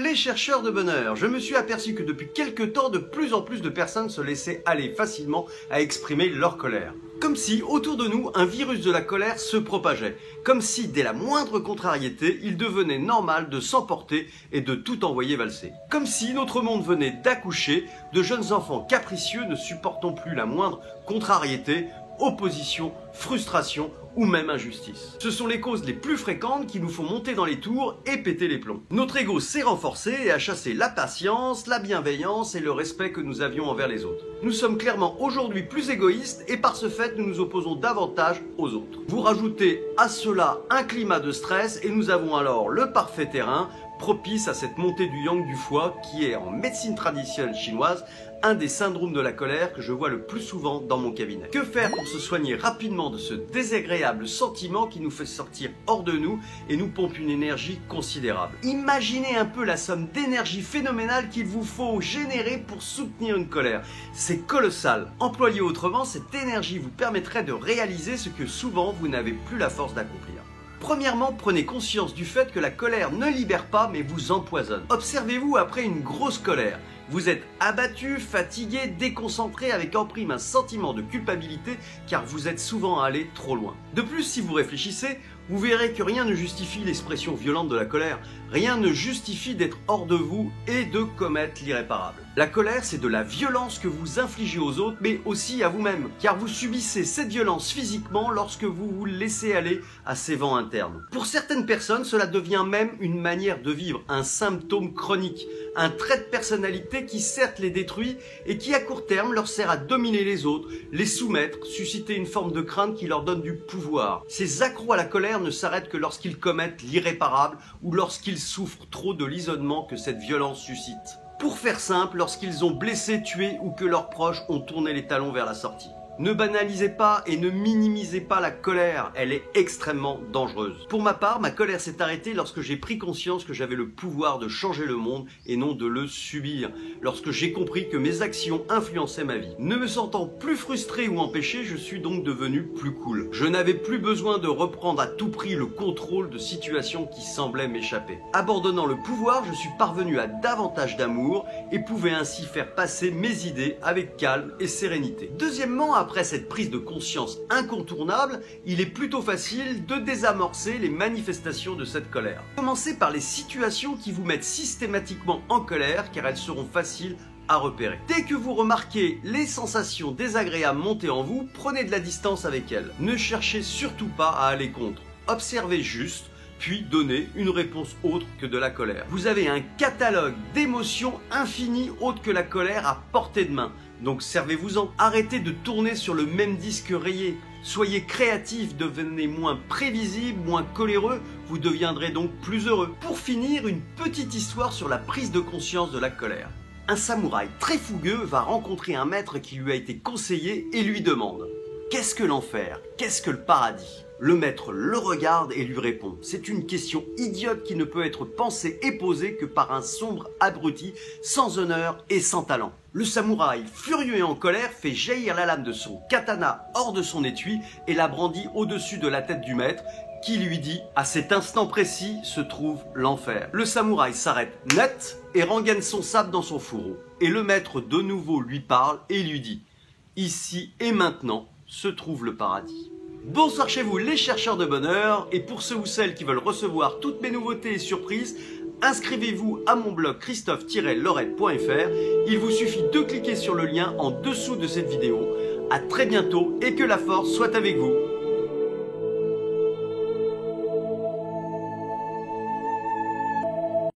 les chercheurs de bonheur. Je me suis aperçu que depuis quelques temps, de plus en plus de personnes se laissaient aller facilement à exprimer leur colère. Comme si, autour de nous, un virus de la colère se propageait. Comme si, dès la moindre contrariété, il devenait normal de s'emporter et de tout envoyer valser. Comme si notre monde venait d'accoucher, de jeunes enfants capricieux ne supportant plus la moindre contrariété, opposition, frustration ou même injustice. Ce sont les causes les plus fréquentes qui nous font monter dans les tours et péter les plombs. Notre ego s'est renforcé et a chassé la patience, la bienveillance et le respect que nous avions envers les autres. Nous sommes clairement aujourd'hui plus égoïstes et par ce fait nous nous opposons davantage aux autres. Vous rajoutez à cela un climat de stress et nous avons alors le parfait terrain propice à cette montée du yang du foie qui est en médecine traditionnelle chinoise un des syndromes de la colère que je vois le plus souvent dans mon cabinet. Que faire pour se soigner rapidement de ce désagréable sentiment qui nous fait sortir hors de nous et nous pompe une énergie considérable? Imaginez un peu la somme d'énergie phénoménale qu'il vous faut générer pour soutenir une colère. C'est colossal. Employé autrement, cette énergie vous permettrait de réaliser ce que souvent vous n'avez plus la force d'accomplir. Premièrement, prenez conscience du fait que la colère ne libère pas mais vous empoisonne. Observez-vous après une grosse colère. Vous êtes abattu, fatigué, déconcentré avec en prime un sentiment de culpabilité car vous êtes souvent allé trop loin. De plus, si vous réfléchissez, vous verrez que rien ne justifie l'expression violente de la colère, rien ne justifie d'être hors de vous et de commettre l'irréparable. La colère, c'est de la violence que vous infligez aux autres, mais aussi à vous-même, car vous subissez cette violence physiquement lorsque vous vous laissez aller à ces vents internes. Pour certaines personnes, cela devient même une manière de vivre, un symptôme chronique, un trait de personnalité qui certes les détruit et qui à court terme leur sert à dominer les autres, les soumettre, susciter une forme de crainte qui leur donne du pouvoir. Ces accros à la colère ne s'arrêtent que lorsqu'ils commettent l'irréparable ou lorsqu'ils souffrent trop de l'isolement que cette violence suscite. Pour faire simple, lorsqu'ils ont blessé, tué ou que leurs proches ont tourné les talons vers la sortie. Ne banalisez pas et ne minimisez pas la colère, elle est extrêmement dangereuse. Pour ma part, ma colère s'est arrêtée lorsque j'ai pris conscience que j'avais le pouvoir de changer le monde et non de le subir, lorsque j'ai compris que mes actions influençaient ma vie. Ne me sentant plus frustré ou empêché, je suis donc devenu plus cool. Je n'avais plus besoin de reprendre à tout prix le contrôle de situations qui semblaient m'échapper. Abandonnant le pouvoir, je suis parvenu à davantage d'amour et pouvais ainsi faire passer mes idées avec calme et sérénité. Deuxièmement, après cette prise de conscience incontournable, il est plutôt facile de désamorcer les manifestations de cette colère. Commencez par les situations qui vous mettent systématiquement en colère car elles seront faciles à repérer. Dès que vous remarquez les sensations désagréables monter en vous, prenez de la distance avec elles. Ne cherchez surtout pas à aller contre. Observez juste, puis donnez une réponse autre que de la colère. Vous avez un catalogue d'émotions infinies autres que la colère à portée de main. Donc servez-vous-en. Arrêtez de tourner sur le même disque rayé. Soyez créatif, devenez moins prévisible, moins coléreux, vous deviendrez donc plus heureux. Pour finir, une petite histoire sur la prise de conscience de la colère. Un samouraï très fougueux va rencontrer un maître qui lui a été conseillé et lui demande « Qu'est-ce que l'enfer? Qu'est-ce que le paradis ?» Le maître le regarde et lui répond « C'est une question idiote qui ne peut être pensée et posée que par un sombre abruti, sans honneur et sans talent. » Le samouraï, furieux et en colère, fait jaillir la lame de son katana hors de son étui et la brandit au-dessus de la tête du maître, qui lui dit « À cet instant précis se trouve l'enfer. » Le samouraï s'arrête net et rengaine son sabre dans son fourreau. Et le maître de nouveau lui parle et lui dit « Ici et maintenant se trouve le paradis. » Bonsoir chez vous les chercheurs de bonheur, et pour ceux ou celles qui veulent recevoir toutes mes nouveautés et surprises, inscrivez-vous à mon blog christophe-lorette.fr. Il vous suffit de cliquer sur le lien en dessous de cette vidéo. À très bientôt et que la force soit avec vous.